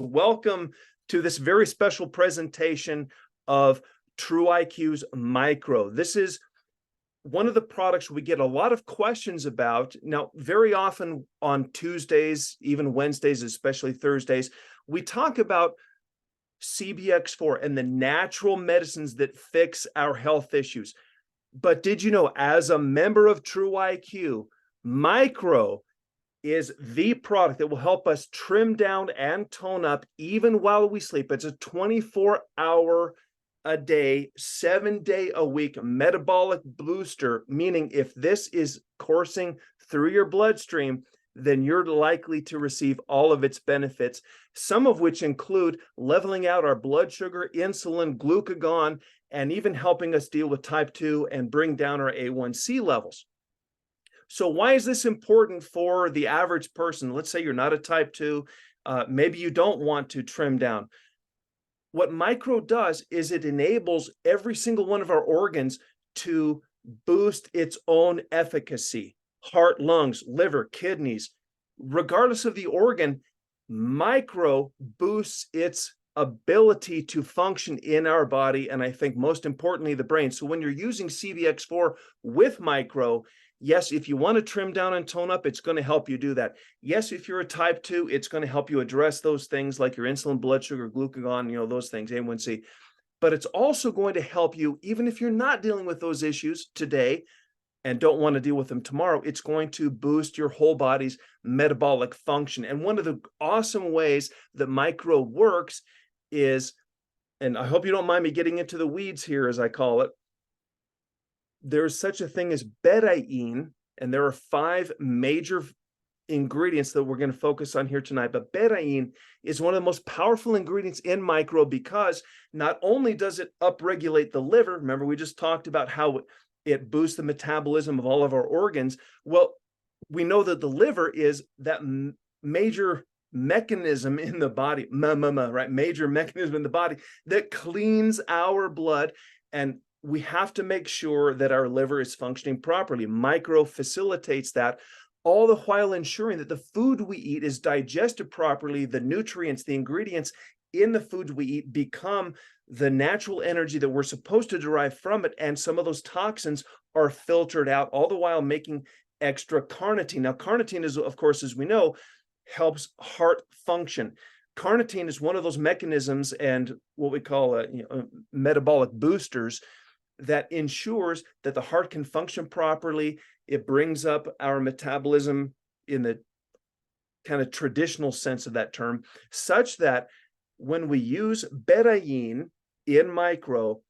Welcome to this very special presentation of TrueIQ's MYKRO. This is one of the products we get a lot of questions about. Now, very often on Tuesdays, even Wednesdays, especially Thursdays, we talk about CBX4 and the natural medicines that fix our health issues. But did you know, as a member of TrueIQ, MYKRO is the product that will help us trim down and tone up even while we sleep. It's a 24-hour a day, 7-day a week metabolic booster, meaning if this is coursing through your bloodstream, then you're likely to receive all of its benefits, some of which include leveling out our blood sugar, insulin, glucagon, and even helping us deal with type 2 and bring down our A1C levels. So why is this important for the average person? Let's say you're not a type 2, maybe you don't want to trim down. What MYKRO does is it enables every single one of our organs to boost its own efficacy. Heart, lungs, liver, kidneys, regardless of the organ, MYKRO boosts its ability to function in our body, and I think most importantly, the brain. So when you're using CBX4 with MYKRO, yes, if you want to trim down and tone up, it's going to help you do that. Yes, if you're a type 2, it's going to help you address those things like your insulin, blood sugar, glucagon, those things, A1C. But it's also going to help you, even if you're not dealing with those issues today and don't want to deal with them tomorrow, it's going to boost your whole body's metabolic function. And one of the awesome ways that MYKRO works is, and I hope you don't mind me getting into the weeds here, as I call it, there's such a thing as betaine, and there are 5 major ingredients that we're going to focus on here tonight. But betaine is one of the most powerful ingredients in MYKRO because not only does it upregulate the liver, remember we just talked about how it boosts the metabolism of all of our organs. Well, we know that the liver is that major mechanism in the body, right? Major mechanism in the body that cleans our blood, and we have to make sure that our liver is functioning properly. MYKRO facilitates that, all the while ensuring that the food we eat is digested properly. The nutrients, the ingredients in the foods we eat become the natural energy that we're supposed to derive from it, and some of those toxins are filtered out, all the while making extra carnitine. Now, carnitine is, of course, as we know, helps heart function. Carnitine is one of those mechanisms and what we call metabolic boosters that ensures that the heart can function properly. It brings up our metabolism in the kind of traditional sense of that term, such that when we use betaine in MYKRO,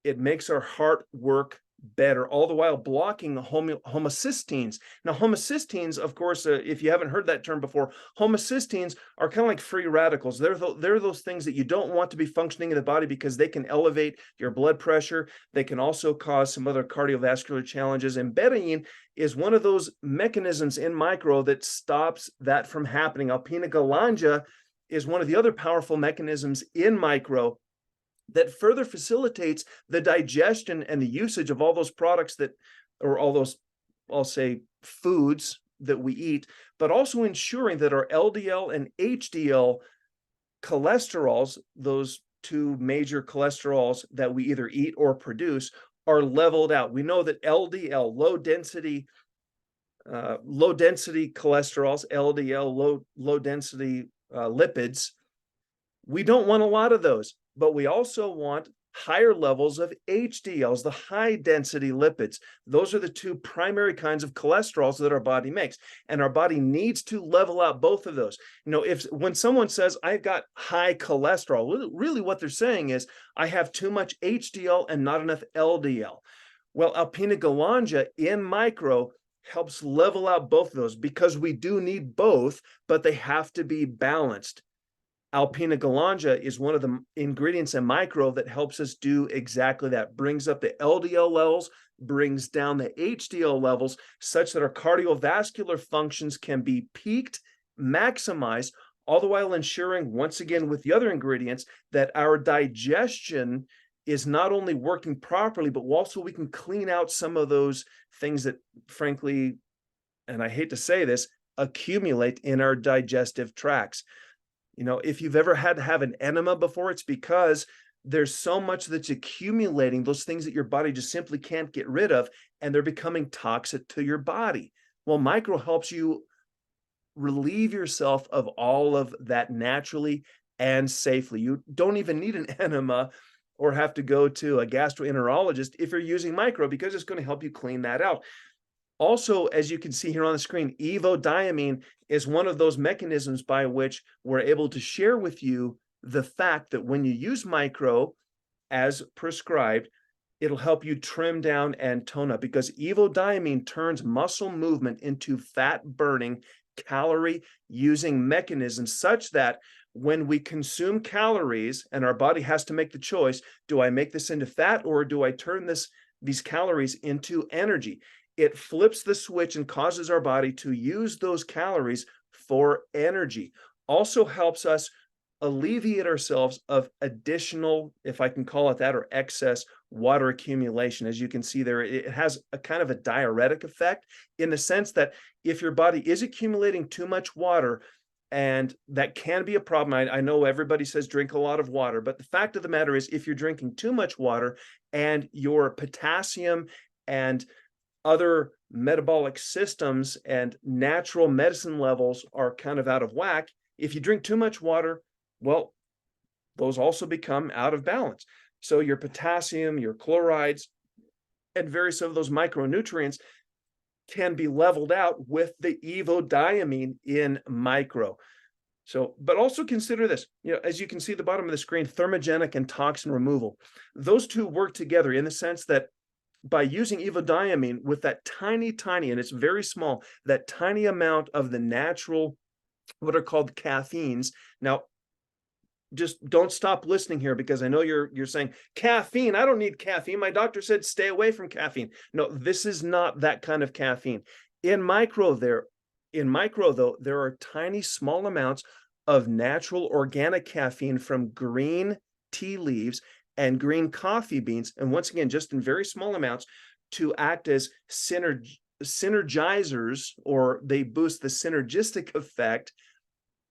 it makes our heart work better, all the while blocking homocysteines. Now, homocysteines, of course, if you haven't heard that term before, homocysteines are kind of like free radicals. They're those things that you don't want to be functioning in the body because they can elevate your blood pressure. They can also cause some other cardiovascular challenges. And betaine is one of those mechanisms in MYKRO that stops that from happening. Alpina-galanga is one of the other powerful mechanisms in MYKRO that further facilitates the digestion and the usage of all those products that, or all those, I'll say, foods that we eat, but also ensuring that our LDL and HDL cholesterols, those 2 major cholesterols that we either eat or produce, are leveled out. We know that LDL, low density cholesterols, LDL, low density lipids, we don't want a lot of those, but we also want higher levels of HDLs, the high density lipids. Those are the 2 primary kinds of cholesterols that our body makes, and our body needs to level out both of those. When someone says I've got high cholesterol, really what they're saying is I have too much HDL and not enough LDL. Well, alpina-galanga in MYKRO helps level out both of those because we do need both, but they have to be balanced. Alpina-galanga is one of the ingredients in MYKRO that helps us do exactly that, brings up the LDL levels, brings down the HDL levels, such that our cardiovascular functions can be peaked, maximized, all the while ensuring, once again, with the other ingredients, that our digestion is not only working properly, but also we can clean out some of those things that, frankly, and I hate to say this, accumulate in our digestive tracts. You know, if you've ever had to have an enema before, it's because there's so much that's accumulating, those things that your body just simply can't get rid of, and they're becoming toxic to your body. Well, MYKRO helps you relieve yourself of all of that naturally and safely. You don't even need an enema or have to go to a gastroenterologist if you're using MYKRO, because it's going to help you clean that out. Also, as you can see here on the screen, evodimine is one of those mechanisms by which we're able to share with you the fact that when you use MYKRO as prescribed, it'll help you trim down and tone up, because evodimine turns muscle movement into fat burning, calorie using mechanisms, such that when we consume calories and our body has to make the choice, do I make this into fat or do I turn these calories into energy? It flips the switch and causes our body to use those calories for energy. Also helps us alleviate ourselves of additional, if I can call it that, or excess water accumulation. As you can see there, it has a kind of a diuretic effect, in the sense that if your body is accumulating too much water, and that can be a problem. I know everybody says drink a lot of water, but the fact of the matter is, if you're drinking too much water and your potassium and other metabolic systems and natural medicine levels are kind of out of whack, if you drink too much water, well, those also become out of balance. So your potassium, your chlorides, and various of those micronutrients can be leveled out with the evodimine in MYKRO. So, but also consider this, you know, as you can see at the bottom of the screen, thermogenic and toxin removal. Those two work together in the sense that by using evodimine with that tiny, and it's very small, that tiny amount of the natural, what are called caffeines. Now, just don't stop listening here, because I know you're saying, caffeine, I don't need caffeine. My doctor said stay away from caffeine. No, this is not that kind of caffeine. In MYKRO though, there are tiny small amounts of natural organic caffeine from green tea leaves and green coffee beans, and once again, just in very small amounts, to act as synergizers, or they boost the synergistic effect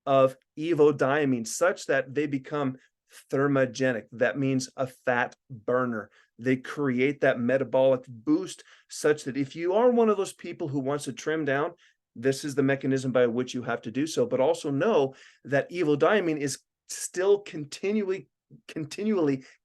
of evodimine, such that they become thermogenic. That means a fat burner. They create that metabolic boost, such that if you are one of those people who wants to trim down, this is the mechanism by which you have to do so. But also know that evodimine is still continually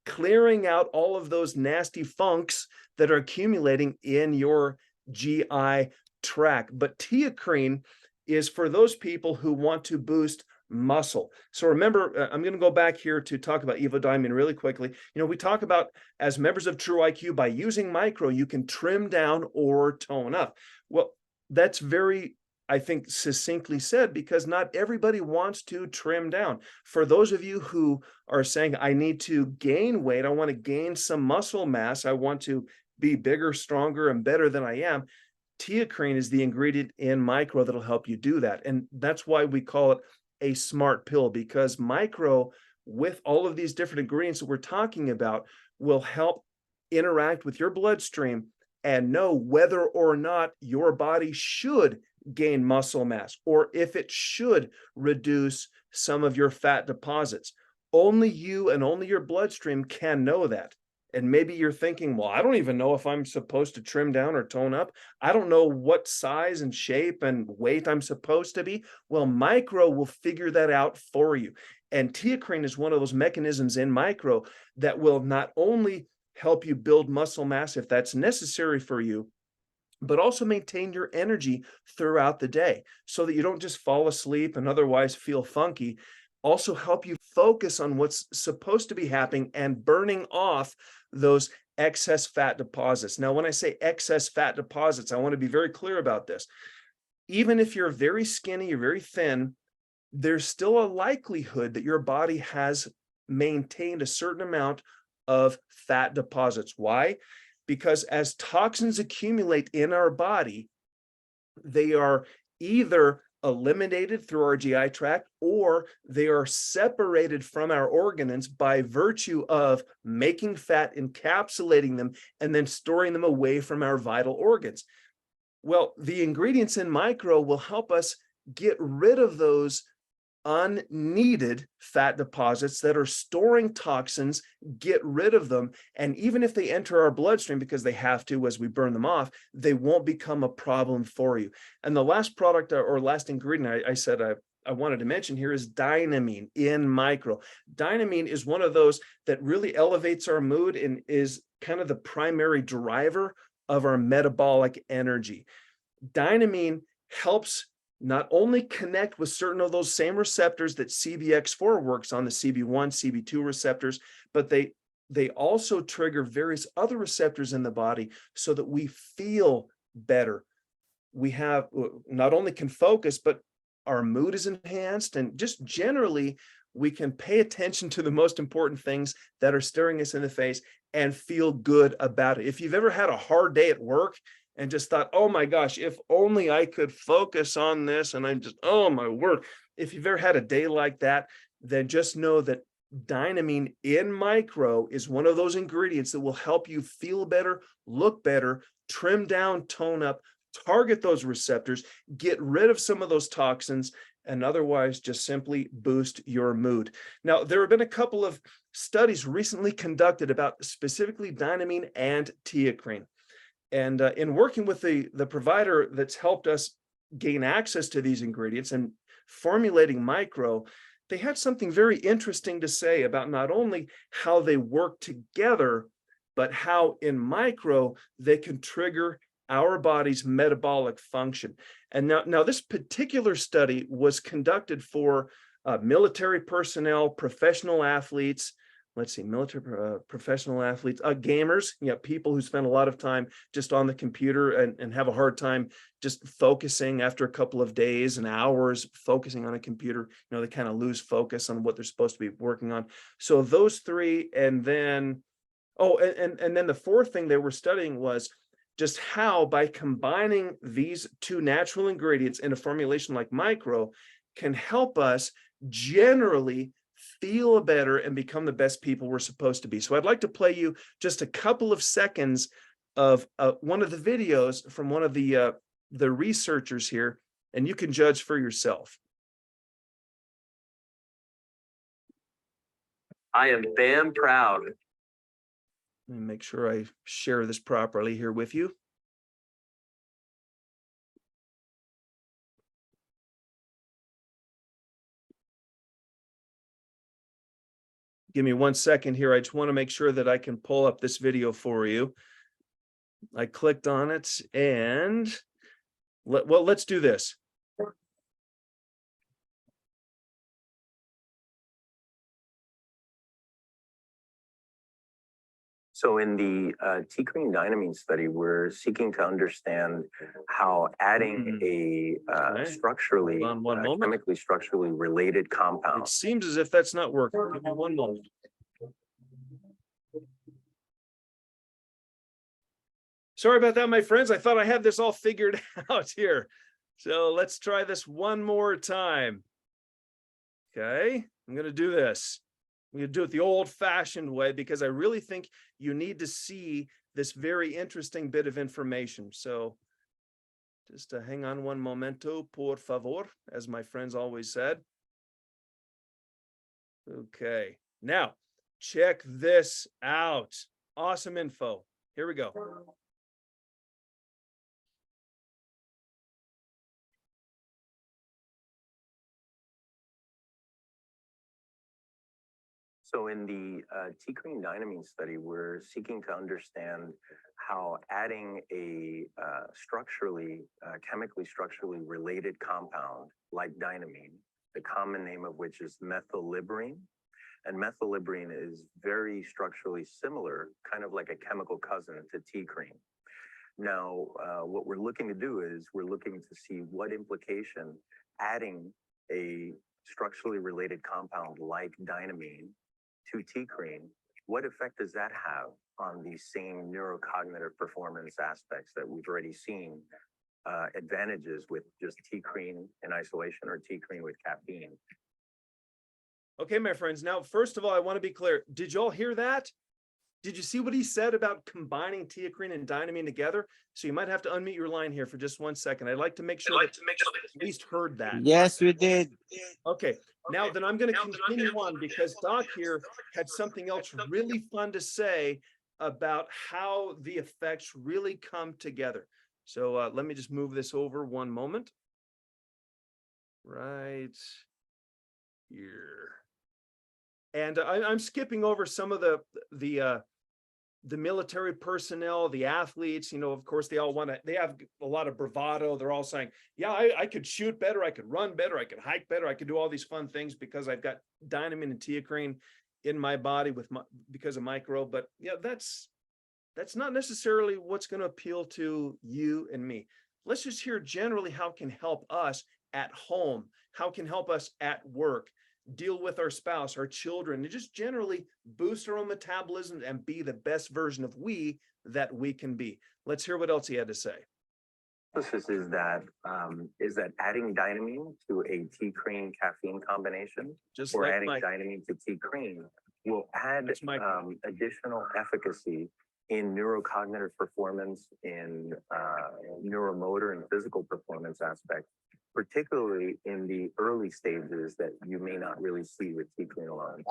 clearing out all of those nasty funks that are accumulating in your GI tract. But teacrine is for those people who want to boost muscle. So remember, I'm going to go back here to talk about evodimine really quickly. You know, we talk about, as members of True IQ, by using MYKRO, you can trim down or tone up. Well, that's very, I think, succinctly said, because not everybody wants to trim down. For those of you who are saying, I need to gain weight, I want to gain some muscle mass, I want to be bigger, stronger, and better than I am, teacrine is the ingredient in MYKRO that'll help you do that. And that's why we call it a smart pill, because MYKRO, with all of these different ingredients that we're talking about, will help interact with your bloodstream and know whether or not your body should gain muscle mass, or if it should reduce some of your fat deposits. Only you and only your bloodstream can know that. And maybe you're thinking, well, I don't even know if I'm supposed to trim down or tone up. I don't know what size and shape and weight I'm supposed to be. Well, MYKRO will figure that out for you. And teacrine is one of those mechanisms in MYKRO that will not only help you build muscle mass if that's necessary for you, but also maintain your energy throughout the day, so that you don't just fall asleep and otherwise feel funky. Also help you focus on what's supposed to be happening and burning off those excess fat deposits. Now, when I say excess fat deposits, I want to be very clear about this. Even if you're very skinny, you're very thin, there's still a likelihood that your body has maintained a certain amount of fat deposits. Why? Because as toxins accumulate in our body, they are either eliminated through our GI tract, or they are separated from our organs by virtue of making fat, encapsulating them, and then storing them away from our vital organs. Well, the ingredients in MYKRO will help us get rid of those unneeded fat deposits that are storing toxins, get rid of them. And even if they enter our bloodstream, because they have to as we burn them off, they won't become a problem for you. And the last product or last ingredient I said I wanted to mention here is dynamine in MYKRO. Dynamine is one of those that really elevates our mood and is kind of the primary driver of our metabolic energy. Dynamine helps not only connect with certain of those same receptors that CBX4 works on, the CB1, CB2 receptors, but they also trigger various other receptors in the body so that we feel better. We have not only can focus, but our mood is enhanced, and just generally we can pay attention to the most important things that are staring us in the face and feel good about it. If you've ever had a hard day at work and just thought, oh my gosh, if only I could focus on this, and I'm just, oh my word. If you've ever had a day like that, then just know that dynamine in MYKRO is one of those ingredients that will help you feel better, look better, trim down, tone up, target those receptors, get rid of some of those toxins, and otherwise just simply boost your mood. Now, there have been a couple of studies recently conducted about specifically dynamine and teacrine. And in working with the provider that's helped us gain access to these ingredients and formulating MYKRO, they had something very interesting to say about not only how they work together, but how in MYKRO they can trigger our body's metabolic function. And now this particular study was conducted for military personnel, professional athletes, military professional athletes, gamers, people who spend a lot of time just on the computer and have a hard time just focusing after a couple of days and hours focusing on a computer. They kind of lose focus on what they're supposed to be working on. So those three, and then, and then the fourth thing they were studying was just how, by combining these two natural ingredients in a formulation like MYKRO, can help us generally feel better and become the best people we're supposed to be. So I'd like to play you just a couple of seconds of one of the videos from one of the researchers here, and you can judge for yourself. I am damn proud. Let me make sure I share this properly here with you. Give me 1 second here. I just want to make sure that I can pull up this video for you. I clicked on it, and let's do this. So in the teacrine dynamine study, we're seeking to understand how adding a structurally, chemically structurally related compound. It seems as if that's not working. Give me 1 moment. Sorry about that, my friends. I thought I had this all figured out here. So let's try this one more time. Okay, I'm going to do this. I'm going to do it the old-fashioned way because I really think you need to see this very interesting bit of information. So just hang on one momento, por favor, as my friends always said. Okay, now check this out. Awesome info. Here we go. So in the teacrine dynamine study, we're seeking to understand how adding a chemically structurally related compound like dynamine, the common name of which is methylliberine, and methylliberine is very structurally similar, kind of like a chemical cousin to teacrine. Now, what we're looking to do is we're looking to see what implication adding a structurally related compound like dynamine to teacrine, what effect does that have on the same neurocognitive performance aspects that we've already seen advantages with just teacrine in isolation or teacrine with caffeine? Okay, my friends. Now, first of all, I want to be clear. Did y'all hear that? Did you see what he said about combining teacrine and dynamine together? So you might have to unmute your line here for just 1 second. I'd like to make sure that at least heard that. Yes, we did. Okay, now then I'm going to continue on because Doc here had something else really fun to say about how the effects really come together. So let me just move this over one moment. Right here. And I'm skipping over some of the military personnel, the athletes, of course, they have a lot of bravado. They're all saying, yeah, I could shoot better. I could run better. I could hike better. I could do all these fun things because I've got dynamine and teacrine in my body because of MYKRO. But yeah, that's not necessarily what's going to appeal to you and me. Let's just hear generally how it can help us at home, how it can help us at work, deal with our spouse, our children, and just generally boost our own metabolism and be the best version of we that we can be. Let's hear what else he had to say. Is that adding dynamine to a teacrine caffeine combination, Just or like adding dynamine to teacrine, will add additional efficacy in neurocognitive performance, in neuromotor and physical performance aspects, particularly in the early stages that you may not really see with teacrine alone.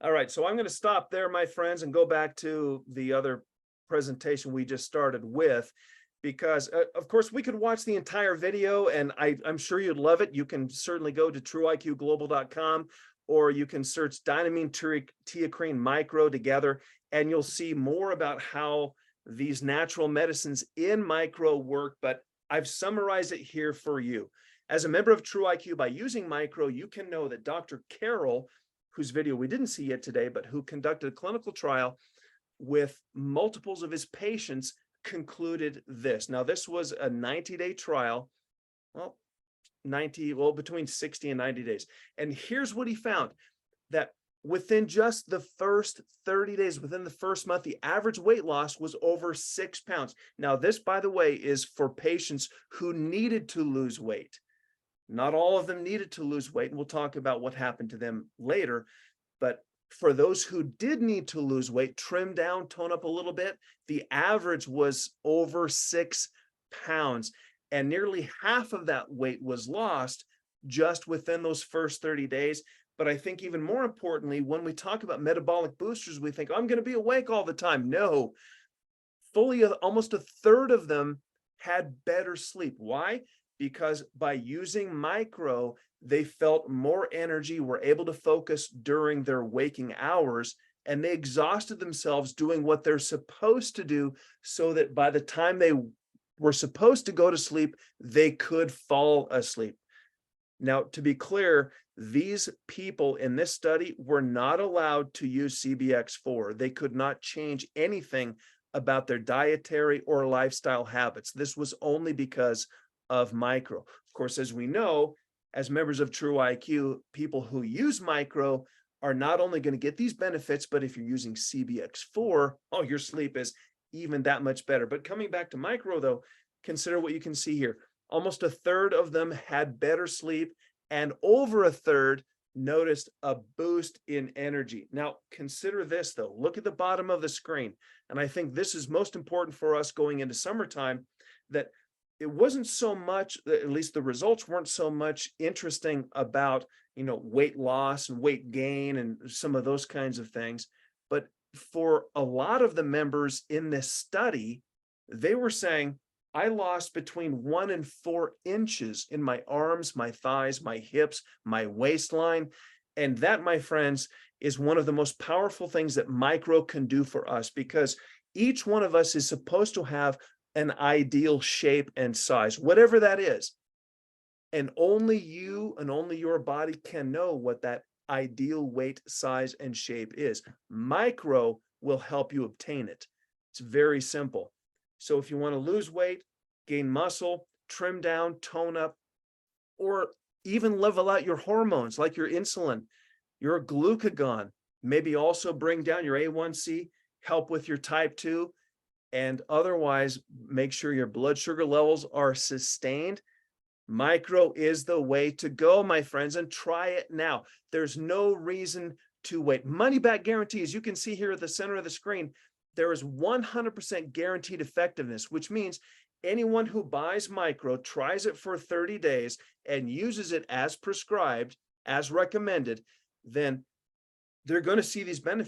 All right, so I'm going to stop there, my friends, and go back to the other presentation we just started with, because of course we could watch the entire video and I'm sure you'd love it. You can certainly go to trueiqglobal.com, or you can search dynamine teacrine MYKRO together, and you'll see more about how these natural medicines in MYKRO work. But I've summarized it here for you. As a member of TrueIQ, by using MYKRO, you can know that Dr. Carroll, whose video we didn't see yet today, but who conducted a clinical trial with multiples of his patients, concluded this. Now, this was a 90-day trial. Between 60 and 90 days. And here's what he found, that within just the first 30 days, within the first month, the average weight loss was over 6 pounds. Now, this, by the way, is for patients who needed to lose weight. Not all of them needed to lose weight, and we'll talk about what happened to them later. But for those who did need to lose weight, trim down, tone up a little bit, the average was over 6 pounds. And nearly half of that weight was lost just within those first 30 days. But I think even more importantly, when we talk about metabolic boosters, we think, I'm going to be awake all the time. No, almost a third of them had better sleep. Why? Because by using MYKRO, they felt more energy, were able to focus during their waking hours, and they exhausted themselves doing what they're supposed to do, so that by the time they were supposed to go to sleep, they could fall asleep. Now, to be clear, these people in this study were not allowed to use CBX4. They could not change anything about their dietary or lifestyle habits. This was only because of MYKRO. Of course, as we know, as members of TrueIQ, people who use MYKRO are not only going to get these benefits, but if you're using CBX4, your sleep is even that much better. But coming back to MYKRO, though, consider what you can see here. Almost a third of them had better sleep, and over a third noticed a boost in energy. Now, consider this, though. Look at the bottom of the screen. And I think this is most important for us going into summertime, that it wasn't so much, at least the results weren't so much interesting about, weight loss and weight gain and some of those kinds of things. But for a lot of the members in this study, they were saying, I lost between 1 and 4 inches in my arms, my thighs, my hips, my waistline. And that, my friends, is one of the most powerful things that MYKRO can do for us, because each one of us is supposed to have an ideal shape and size, whatever that is. And only you and only your body can know what that ideal weight, size, and shape is. MYKRO will help you obtain it. It's very simple. So if you want to lose weight, gain muscle, trim down, tone up, or even level out your hormones like your insulin, your glucagon, maybe also bring down your A1C, help with your type 2, and otherwise make sure your blood sugar levels are sustained, MYKRO is the way to go, my friends, and try it now. There's no reason to wait. Money back guarantee, as you can see here at the center of the screen, there is 100% guaranteed effectiveness, which means anyone who buys MYKRO, tries it for 30 days and uses it as prescribed, as recommended, then they're going to see these benefits.